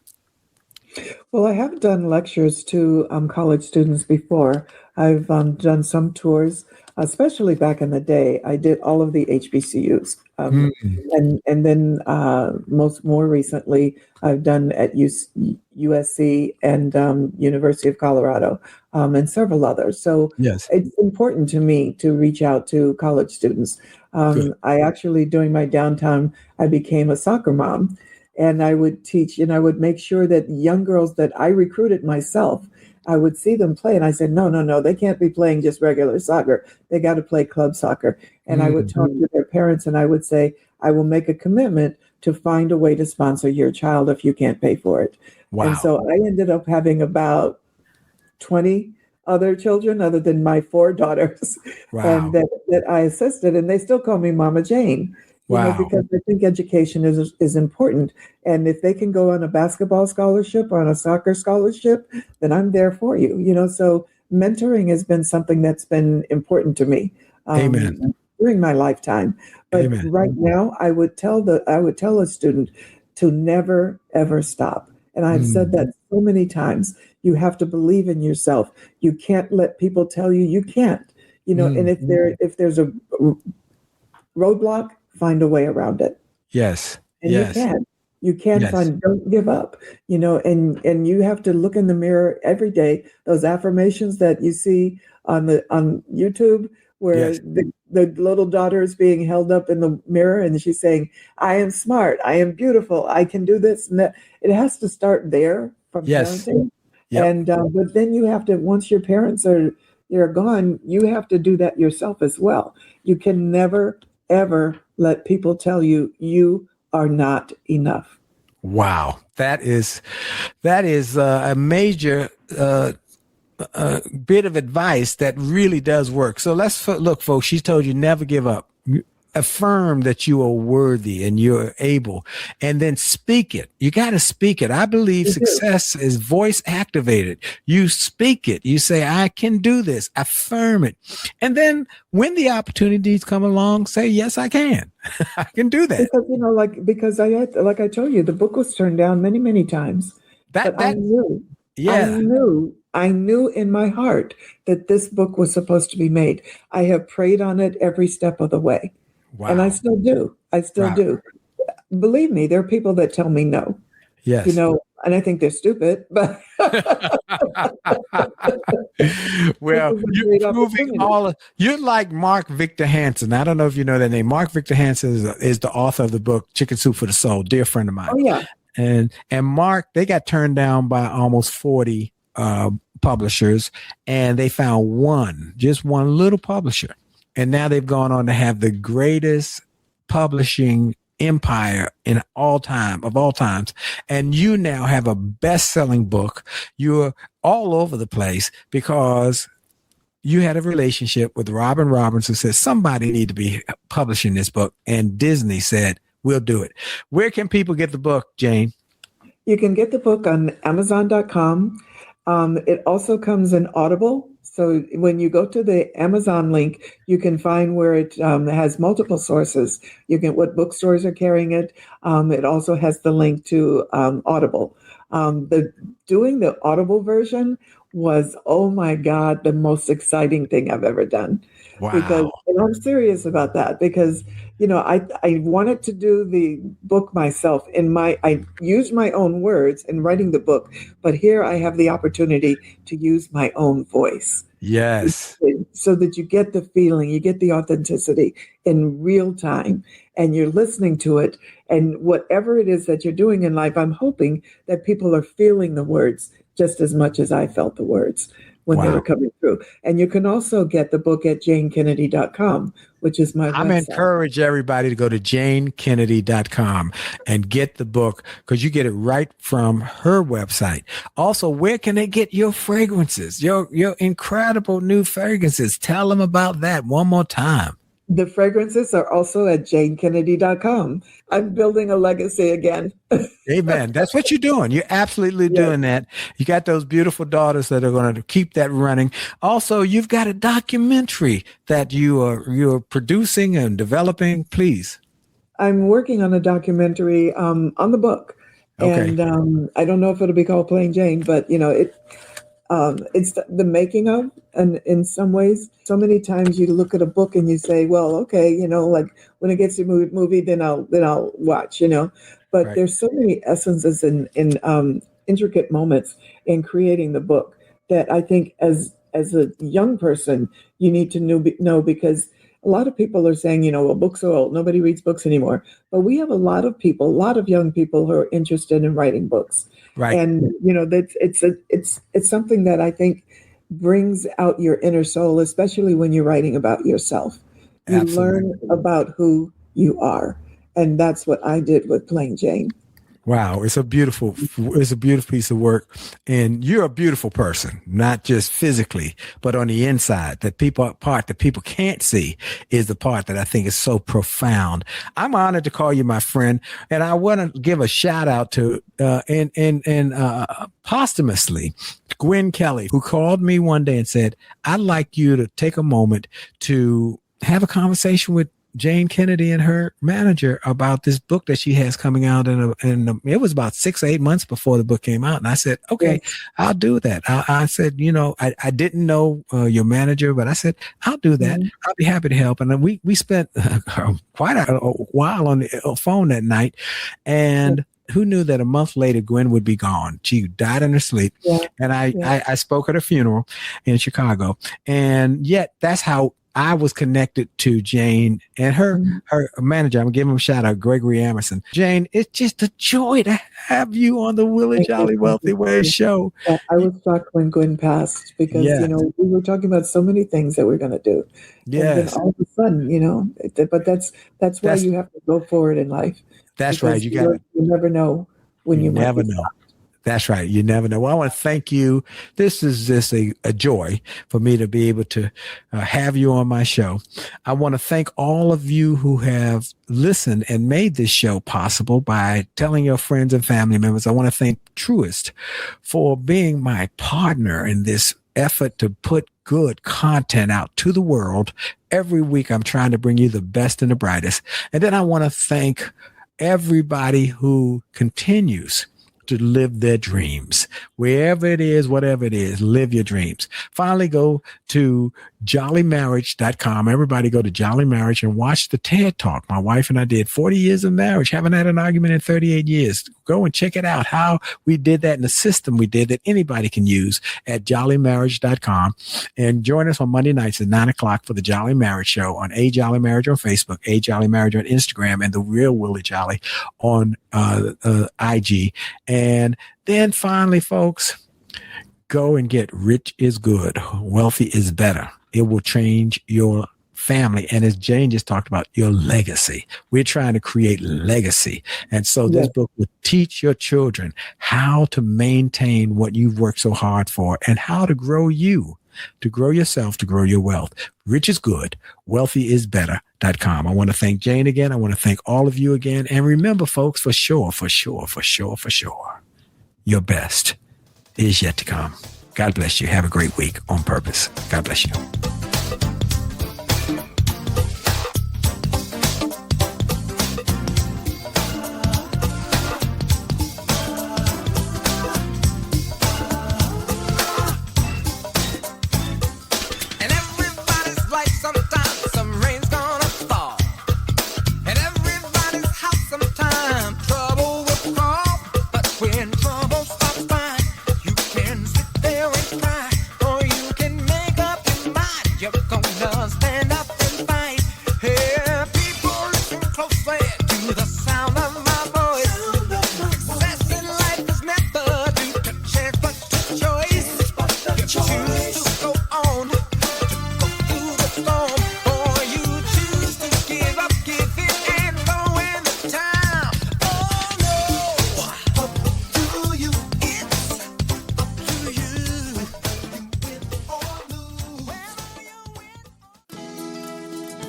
Well, I have done lectures to college students before. I've done some tours, especially back in the day. I did all of the HBCUs. And then more recently, I've done at USC and University of Colorado and several others. So it's important to me to reach out to college students. I actually, during my downtime, I became a soccer mom. And I would teach, and I would make sure that young girls that I recruited myself, I would see them play. And I said, no, they can't be playing just regular soccer. They got to play club soccer. And I would talk to their parents, and I would say, I will make a commitment to find a way to sponsor your child if you can't pay for it. Wow. And so I ended up having about 20 other children other than my 4 daughters. Wow. that I assisted. And they still call me Mama Jayne. Because I think education is important. And if they can go on a basketball scholarship or on a soccer scholarship, then I'm there for you. So mentoring has been something that's been important to me during my lifetime. But right now, I would tell a student to never, ever stop. And I've said that so many times. You have to believe in yourself. You can't let people tell you can't. And if there's a roadblock, find a way around it. Yes. And you can find, don't give up, and you have to look in the mirror every day. Those affirmations that you see on YouTube, where the little daughter is being held up in the mirror and she's saying, I am smart, I am beautiful, I can do this and that. It has to start there from parenting. And, but then you have to, once your parents are gone, you have to do that yourself as well. You can never, ever let people tell you you are not enough. Wow. That is a major bit of advice that really does work. So let's look, folks. She told you never give up. Affirm that you are worthy and you're able, and then speak it. You got to speak it. I believe success is voice activated. You speak it. You say, I can do this. Affirm it. And then when the opportunities come along, say, yes, I can. I can do that. Because I told you, the book was turned down many, many times. I knew. Yeah. I knew in my heart that this book was supposed to be made. I have prayed on it every step of the way. Wow. And I still do. Do. Believe me, there are people that tell me no. Yes. And I think they're stupid, but well, you're proving you're like Mark Victor Hansen. I don't know if you know that name. Mark Victor Hansen is the author of the book Chicken Soup for the Soul, dear friend of mine. Oh yeah. And Mark, they got turned down by almost 40 publishers, and they found just one little publisher. And now they've gone on to have the greatest publishing empire in all times. And you now have a best-selling book. You're all over the place because you had a relationship with Robin Roberts, who said somebody need to be publishing this book. And Disney said, we'll do it. Where can people get the book, Jayne? You can get the book on Amazon.com. It also comes in Audible. So when you go to the Amazon link, you can find where it has multiple sources. You can what bookstores are carrying it. It also has the link to Audible. Doing the Audible version was, oh my God, the most exciting thing I've ever done. Wow. Because, and I'm serious about that because, you know, I wanted to do the book myself I used my own words in writing the book, but here I have the opportunity to use my own voice. Yes. So that you get the feeling, you get the authenticity in real time, and you're listening to it. And whatever it is that you're doing in life, I'm hoping that people are feeling the words just as much as I felt the words when they were coming through. And you can also get the book at JayneKennedy.com, which is my I'm website. encourage everybody to go to JayneKennedy.com and get the book because you get it right from her website. Also, where can they get your fragrances, your incredible new fragrances? Tell them about that one more time. The fragrances are also at JayneKennedy.com. I'm building a legacy again. Amen. That's what you're doing. You're absolutely doing that. You got those beautiful daughters that are going to keep that running. Also, you've got a documentary that you're producing and developing. Please. I'm working on a documentary on the book. Okay. And I don't know if it'll be called Plain Jane, but, you know, it's the making of, and in some ways, so many times you look at a book and you say, well, okay, you know, like when it gets to movie, then I'll watch, you know, but Right. There's so many essences in intricate moments in creating the book that I think as a young person, you need to know because a lot of people are saying, you know, well, books are old. Nobody reads books anymore. But we have a lot of young people who are interested in writing books. Right. And, you know, that it's something that I think brings out your inner soul, especially when you're writing about yourself. You Absolutely. learn about who you are. And that's what I did with Plain Jane. Wow, it's a beautiful piece of work, and you're a beautiful person, not just physically, but on the inside. Part that people can't see is the part that I think is so profound. I'm honored to call you my friend, and I want to give a shout out to posthumously Gwen Kelly, who called me one day and said, "I'd like you to take a moment to have a conversation with Jayne Kennedy and her manager about this book that she has coming out and it was about 6 or 8 months before the book came out. And I said, okay, I'll do that. I said, you know, I didn't know your manager, but I said, I'll do that. Mm-hmm. I'll be happy to help. And then we spent quite a while on the phone that night. And who knew that a month later, Gwen would be gone? She died in her sleep. Yeah. And I spoke at her funeral in Chicago. And yet that's how I was connected to Jayne and her manager. I'm gonna give him a shout out, Gregory Emerson. Jayne, it's just a joy to have you on the Willie Jolley Wealthy Way show. I was shocked when Gwen passed because, you know, we were talking about so many things that we're going to do. Yes. And then all of a sudden, you know, but that's why you have to go forward in life. That's right. You never know when you never know. That's right. You never know. Well, I want to thank you. This is just a joy for me to be able to have you on my show. I want to thank all of you who have listened and made this show possible by telling your friends and family members. I want to thank Truist for being my partner in this effort to put good content out to the world. Every week, I'm trying to bring you the best and the brightest. And then I want to thank everybody who continues to live their dreams. Wherever it is, whatever it is, live your dreams. Finally, go to jollymarriage.com. Everybody go to Jolly Marriage and watch the TED Talk. My wife and I did 40 years of marriage. Haven't had an argument in 38 years. Go and check it out, how we did that in the system we did that anybody can use at jollymarriage.com. And join us on Monday nights at 9:00 for the Jolly Marriage Show on A Jolly Marriage on Facebook, A Jolly Marriage on Instagram, and The Real Willie Jolley on IG. And then finally, folks, go and get Rich is Good, Wealthy is Better. It will change your family. And as Jayne just talked about, your legacy. We're trying to create legacy. And so this book will teach your children how to maintain what you've worked so hard for and how to grow you, to grow yourself, to grow your wealth. Rich is good. Wealthy is better.com. I want to thank Jayne again. I want to thank all of you again. And remember, folks, for sure, your best is yet to come. God bless you. Have a great week on purpose. God bless you.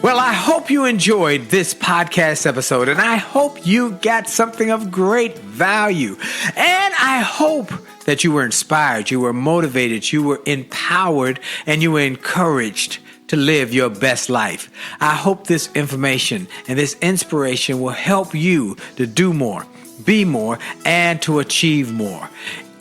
Well, I hope you enjoyed this podcast episode, and I hope you got something of great value. And I hope that you were inspired, you were motivated, you were empowered, and you were encouraged to live your best life. I hope this information and this inspiration will help you to do more, be more, and to achieve more.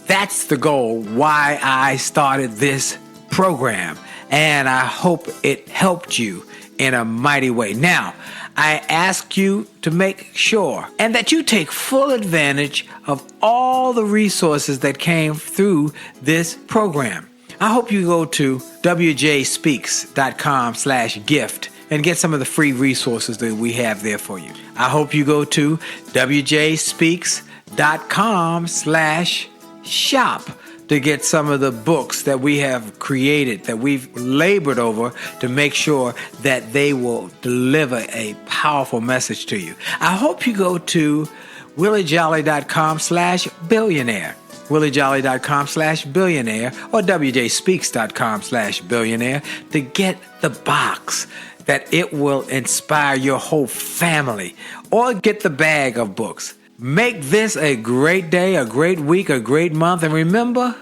That's the goal why I started this program, and I hope it helped you in a mighty way. Now, I ask you to make sure and that you take full advantage of all the resources that came through this program. I hope you go to wjspeaks.com/gift and get some of the free resources that we have there for you. I hope you go to wjspeaks.com/shop to get some of the books that we have created, that we've labored over to make sure that they will deliver a powerful message to you. I hope you go to williejolly.com/billionaire, williejolly.com/billionaire, or wjspeaks.com/billionaire to get the box that it will inspire your whole family, or get the bag of books. Make this a great day, a great week, a great month. And remember,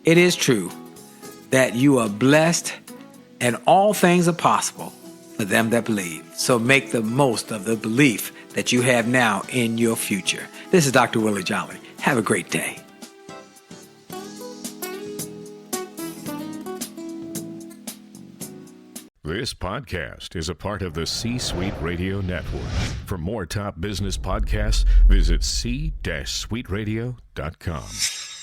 it is true that you are blessed and all things are possible for them that believe. So make the most of the belief that you have now in your future. This is Dr. Willie Jolley. Have a great day. This podcast is a part of the C-Suite Radio Network. For more top business podcasts, visit c-suiteradio.com.